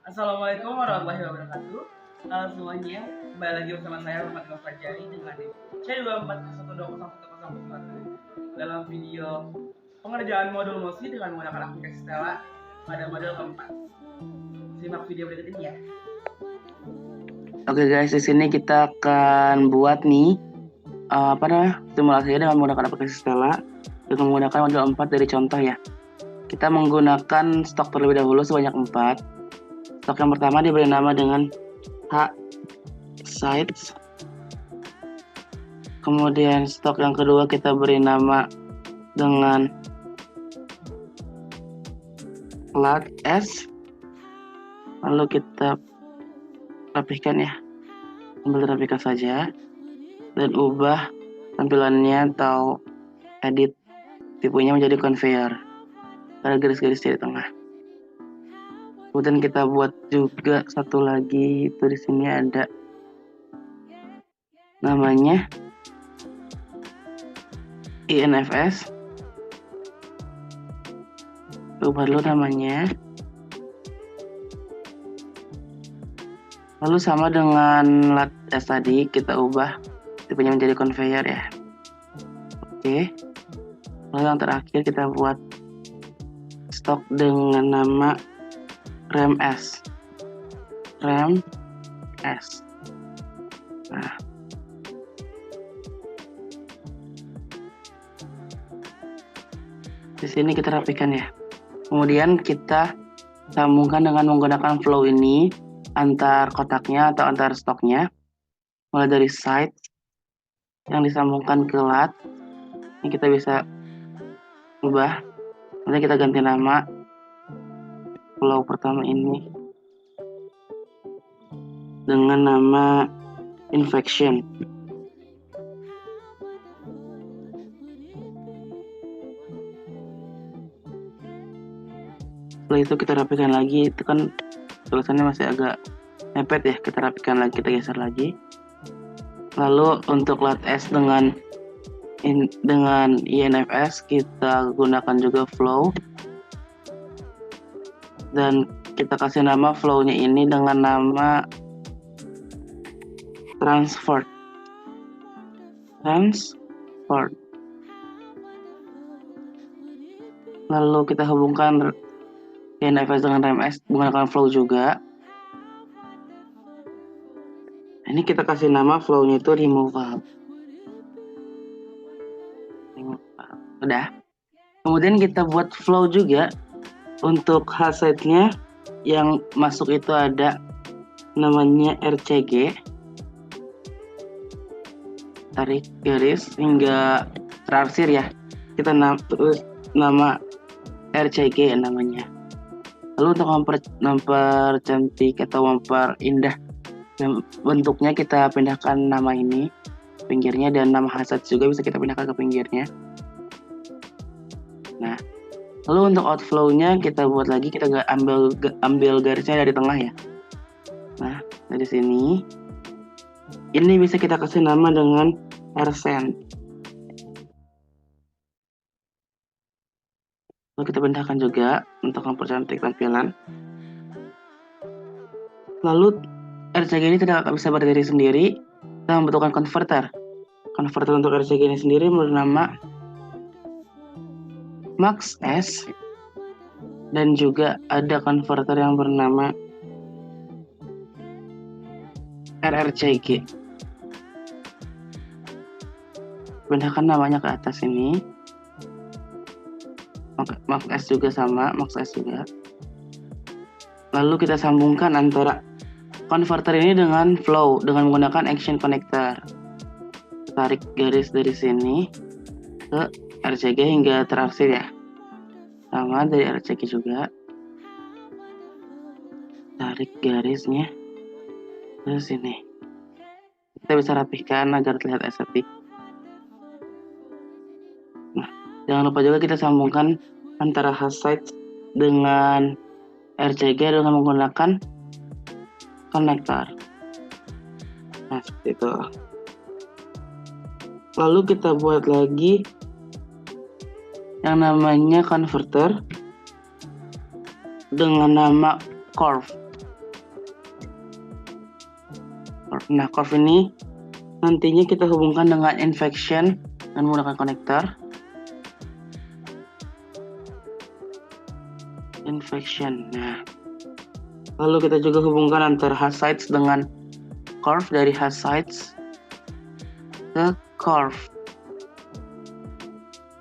Assalamualaikum warahmatullahi wabarakatuh. Halo semuanya, kembali lagi bersama saya Muhammad Imam Fajari dengan C24120101 dalam video pengerjaan modul MOSI dengan menggunakan aplikasi Stella pada modul keempat. Simak video berikut ini ya. Oke guys, di sini kita akan buat nih simulasinya dengan menggunakan aplikasi Stella dengan menggunakan modul 4 dari contoh ya. Kita menggunakan stok terlebih dahulu sebanyak 4. Stok yang pertama diberi nama dengan H sites. Kemudian stok yang kedua kita beri nama dengan lat S. Lalu kita rapihkan ya, ambil rapihkan saja dan ubah tampilannya atau edit tipenya menjadi conveyor, ada garis-garis di tengah. Kemudian kita buat juga satu lagi, itu di sini ada namanya INFS. Ubah dulu namanya. Lalu sama dengan lat S tadi, kita ubah tipenya menjadi conveyor ya. Oke. Lalu yang terakhir kita buat stok dengan nama rem S. Rem S. Nah. Di sini kita rapikan ya. Kemudian kita sambungkan dengan menggunakan flow ini antar kotaknya atau antar stoknya, mulai dari side yang disambungkan ke lat. Ini kita bisa ubah, nanti kita ganti nama flow pertama ini dengan nama infection. Setelah itu kita rapikan lagi, itu kan tulisannya masih agak mepet ya, kita rapikan lagi, kita geser lagi. Lalu untuk lat S dengan INFS kita gunakan juga flow, dan kita kasih nama flow-nya ini dengan nama transfer. Lalu kita hubungkan INFS dengan rem S menggunakan flow juga. Ini kita kasih nama flow-nya itu removal. Udah. Kemudian kita buat flow juga untuk hashtag-nya, yang masuk itu ada namanya RCG. Tarik garis hingga terarsir ya. Kita tulis nama RCG namanya. Lalu untuk mempercantik atau memperindah bentuknya, kita pindahkan nama ini pinggirnya, dan nama hashtag juga bisa kita pindahkan ke pinggirnya. Nah, lalu untuk outflow-nya kita buat lagi, kita ambil garisnya dari tengah ya. Nah, dari sini ini bisa kita kasih nama dengan %. Lalu kita pindahkan juga untuk mempercantik tampilan. Lalu RCG ini tidak bisa berdiri sendiri, kita membutuhkan converter. Converter untuk RCG ini sendiri bernama Max S, dan juga ada converter yang bernama RRCG. Pindahkan namanya ke atas ini. Max S juga sama, Max S juga. Lalu kita sambungkan antara converter ini dengan flow dengan menggunakan action connector. Tarik garis dari sini ke RCG hingga terarsir ya. Sama dari RCG juga. Tarik garisnya ke sini. Kita bisa rapihkan agar terlihat estetik. Nah, jangan lupa juga kita sambungkan antara hashtag dengan RCG dengan menggunakan konektor. Nah, seperti itu. Lalu kita buat lagi yang namanya converter dengan nama curve. Nah, curve ini nantinya kita hubungkan dengan infection dengan menggunakan konektor. Infection. Nah, lalu kita juga hubungkan antara has sites dengan curve, dari has sites ke curve.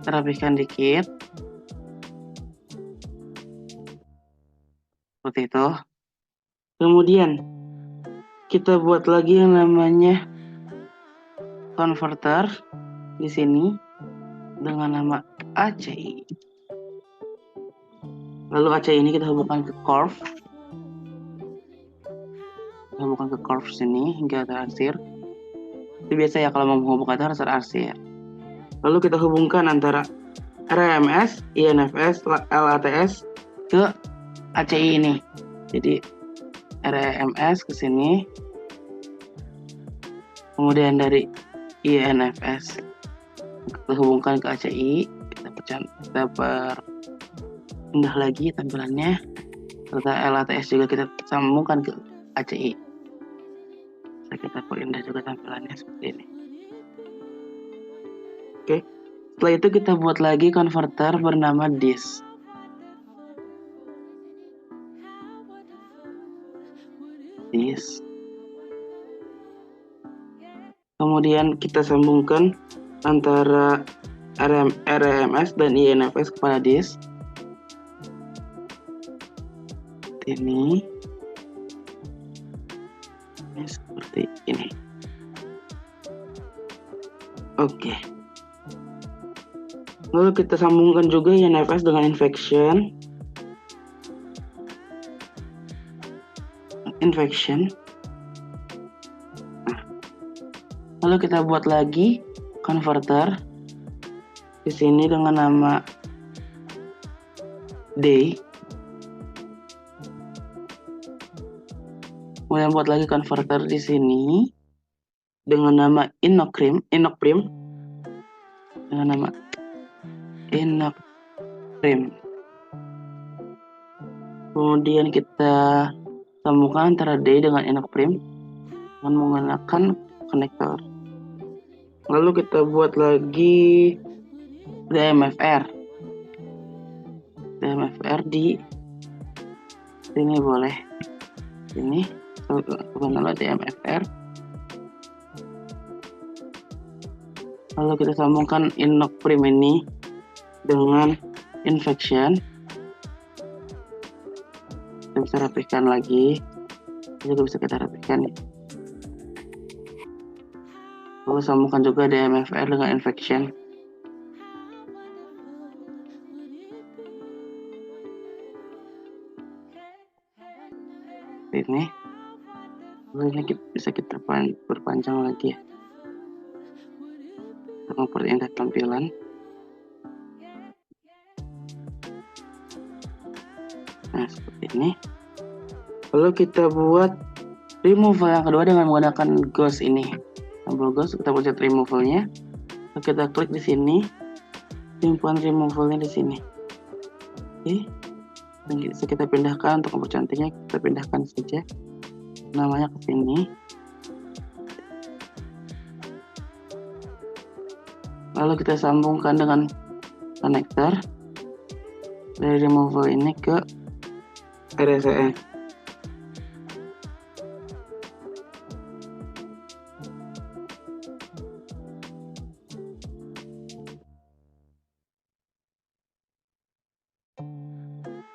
Kita rapikan dikit. Seperti itu. Kemudian kita buat lagi yang namanya converter di sini dengan nama ACI. Lalu ACI ini kita hubungkan ke curve. Kita hubungkan ke curve sini hingga terakhir. Itu biasa ya kalau mau menghubungkan itu harus terakhir. Lalu kita hubungkan antara RMS, INFS, LATS ke ACI ini. Jadi RMS ke sini, kemudian dari INFS kita hubungkan ke ACI, kita pindah lagi tampilannya, serta LATS juga kita sambungkan ke ACI. Kita pindah juga tampilannya seperti ini. Oke, setelah itu kita buat lagi konverter bernama DIS. Kemudian kita sambungkan antara RMS dan INFS kepada DIS. Ini seperti ini. Oke. Lalu kita sambungkan juga INFS dengan infection. Nah, lalu kita buat lagi converter di sini dengan nama D. Kemudian buat lagi converter di sini dengan nama Inokprim dengan nama Inokprim. Kemudian kita sambungkan antara D dengan Inokprim dengan menggunakan konektor. Lalu kita buat lagi DMFR di sini boleh. Ini nama DMFR. Lalu kita sambungkan Inokprim ini dengan infection. Kita bisa rapikan lagi. Ini juga bisa kita rapikan. Lalu sambungkan juga DMFR dengan infection. Ini. Lalu ini bisa kita perpanjang lagi ya. Untuk memperindah tampilan. Nah, seperti ini. Lalu kita buat removal yang kedua dengan menggunakan ghost ini. Tombol ghost, kita pencet removalnya. Lalu kita klik di sini. Simpan removalnya di sini. Oke. Dan bisa kita pindahkan untuk mempercantiknya. Kita pindahkan saja namanya ke sini. Lalu kita sambungkan dengan konektor dari removal ini ke RSN.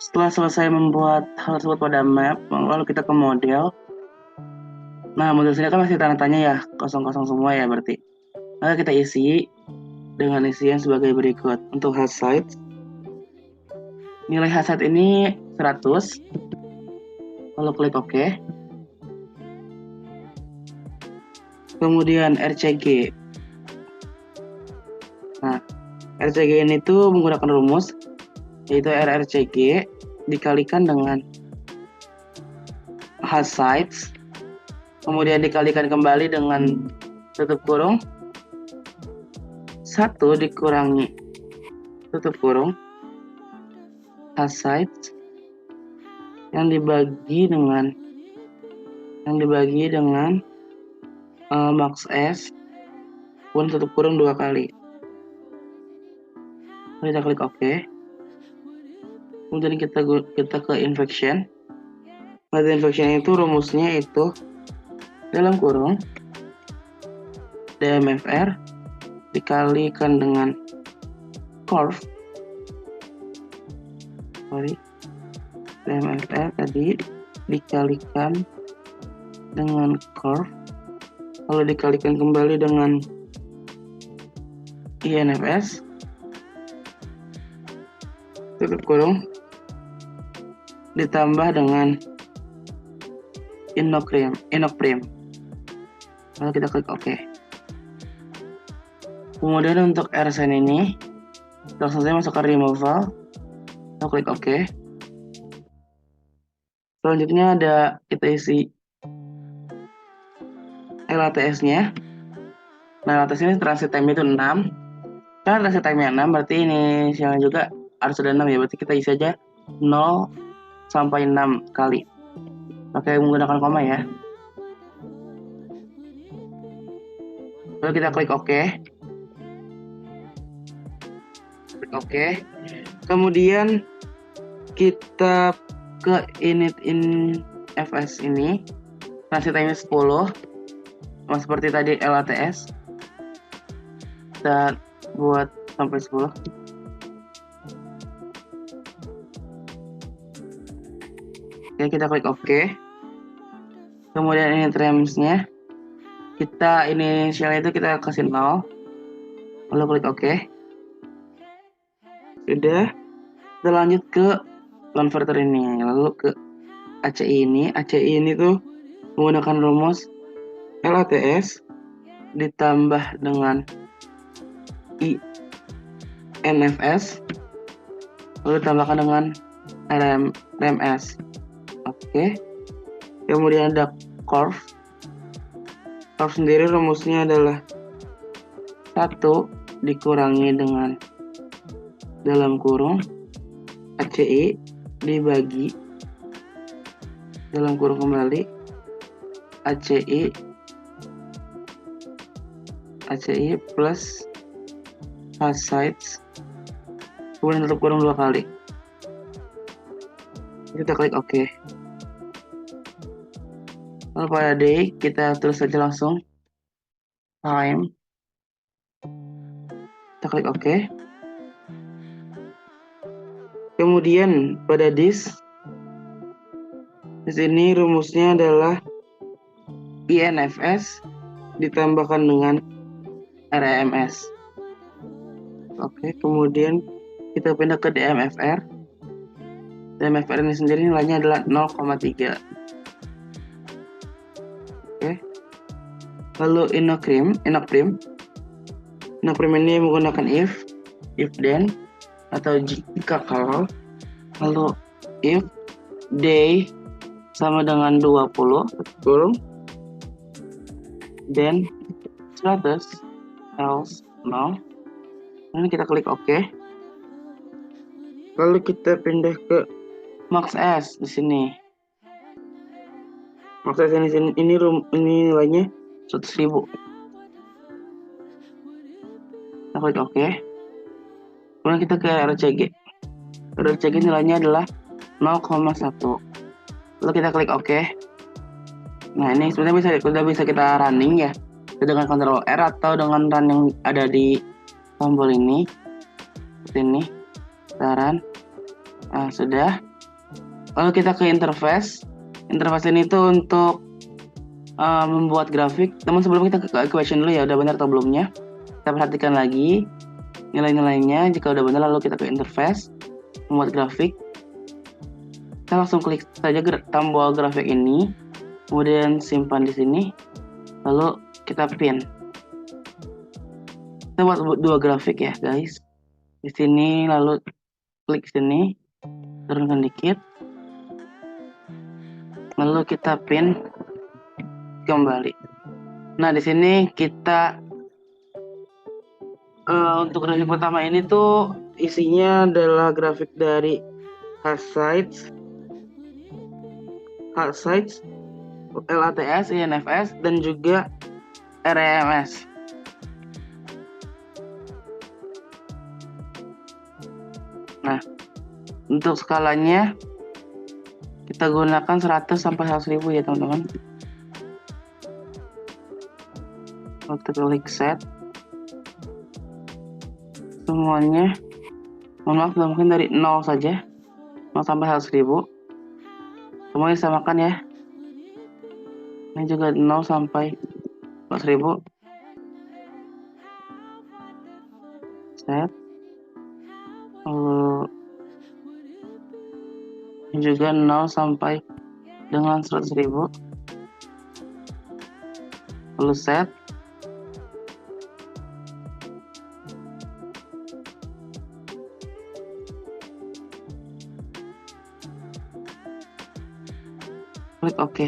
Setelah selesai membuat hal tersebut pada map, lalu kita ke model. Nah, model sini kan masih tanda tanya ya, kosong-kosong semua ya berarti. Maka kita isi dengan isian sebagai berikut. Untuk has sites, nilai has site ini 100. Lalu klik OK. Kemudian RCG. Nah, RCG ini tuh menggunakan rumus, yaitu RRCG dikalikan dengan has sites, kemudian dikalikan kembali dengan tutup kurung 1 dikurangi tutup kurung has sites yang dibagi dengan max S pun tutup kurung 2 kali. Kita klik OK. Kemudian kita ke infection. Pada infection itu rumusnya itu dalam kurung DMFR dikalikan dengan curve. DMFR tadi dikalikan dengan curve, lalu dikalikan kembali dengan INFS, tutup kurung, ditambah dengan Inokprim. Lalu kita klik OK. Kemudian untuk RSN ini langsung saja masuk ke removal, kita klik OK. Selanjutnya kita isi LATS-nya. Nah, LATS ini transit time itu 6. Karena transit time-nya 6, berarti ini inisialnya juga harus ada 6 ya. Berarti kita isi aja 0 sampai 6 kali. Pakai menggunakan koma ya. Lalu kita klik OK. Klik OK. Kemudian kita ke init FS ini. Transit time-nya 10. Seperti tadi LATS. Kita buat sampai 10. Oke, kita klik OK. Kemudian ini terms-nya kita inisialnya itu kita kasih 0. Lalu klik OK. Sudah. Kita lanjut ke converter ini, lalu ke ACI ini. ACI ini tuh menggunakan rumus LATS ditambah dengan INFS lalu ditambahkan dengan RMS. Oke. Kemudian ada curve. Curve sendiri rumusnya adalah 1 dikurangi dengan dalam kurung ACI dibagi dalam kurung kembali ACI plus half sides kemudian tutup kurung 2 kali. Kita klik OK. Lalu pada day kita tulis saja langsung time. Kita klik OK. Kemudian pada this di sini rumusnya adalah INFS ditambahkan dengan RMS. Oke, kemudian kita pindah ke DMFR. DMFR ini sendiri nilainya adalah 0,3. Oke. Lalu Inokprim ini menggunakan if then atau jika kalau. Lalu if day sama dengan 20 kurung then 100 else no. Ini kita klik OK. Lalu kita pindah ke max S di sini. Max S ini nilainya 100.000. Kita klik OK. Kemudian kita ke RCG. RCG nilainya adalah 0,1. Lalu kita klik OK. Nah, ini sebenarnya sudah bisa kita running ya, dengan Ctrl R atau dengan run yang ada di tombol ini. Seperti ini. Kita run. Nah, sudah. Lalu kita ke interface. Interface ini tuh untuk membuat grafik. Namun sebelum kita ke equation dulu ya, udah benar atau belumnya. Kita perhatikan lagi nilai-nilainya. Jika udah benar, lalu kita ke interface, membuat grafik. Kita langsung klik saja tombol grafik ini, kemudian simpan di sini, lalu kita pin. Kita buat 2 grafik ya guys. Di sini lalu klik sini, turunkan dikit, lalu kita pin kembali. Nah, di sini kita untuk grafik pertama ini tuh isinya adalah grafik dari half sides, LATS, INFS, dan juga RMS. Nah, untuk skalanya kita gunakan 100 sampai 100.000 ya teman-teman. Kita klik set. Semuanya, mohon maaf, mungkin dari 0 saja, 0 sampai 100.000. Semuanya disamakan ya. Ini juga 0 sampai 100.000. Set. Lalu ini juga 0 sampai dengan 100.000. Lalu set. Klik OK.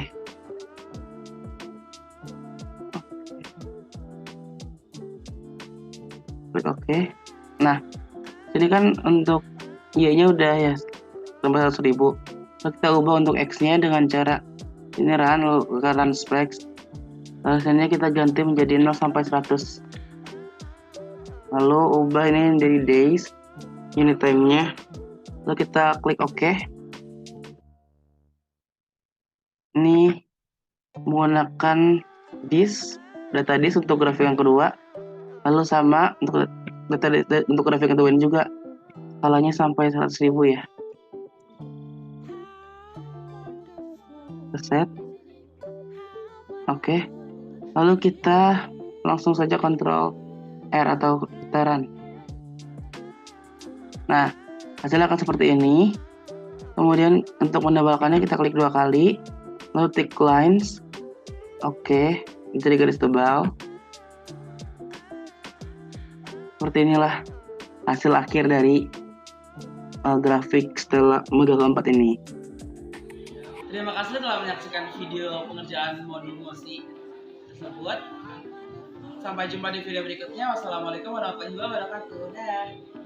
Klik OK. Nah, ini kan untuk Y-nya udah ya sampai 100.000. Kita ubah untuk X-nya dengan cara ini run specs. Alasannya kita ganti menjadi 0 sampai 100. Lalu ubah ini menjadi days, unit time-nya. Lalu kita klik OK. Ini menggunakan data disk untuk grafik yang kedua. Lalu sama untuk grafik yang kedua ini juga skalanya sampai 100.000 ya. Set. Oke. Lalu kita langsung saja Ctrl R atau kita run. Nah, hasilnya akan seperti ini. Kemudian untuk menebalkannya kita klik 2 kali, lalu tick lines. Oke, jadi garis tebal. Seperti inilah hasil akhir dari grafik Stella model 4 ini. Terima kasih telah menyaksikan video pengerjaan modul MOSI tersebut. Sampai jumpa di video berikutnya. Wassalamualaikum warahmatullahi wabarakatuh. Dadah.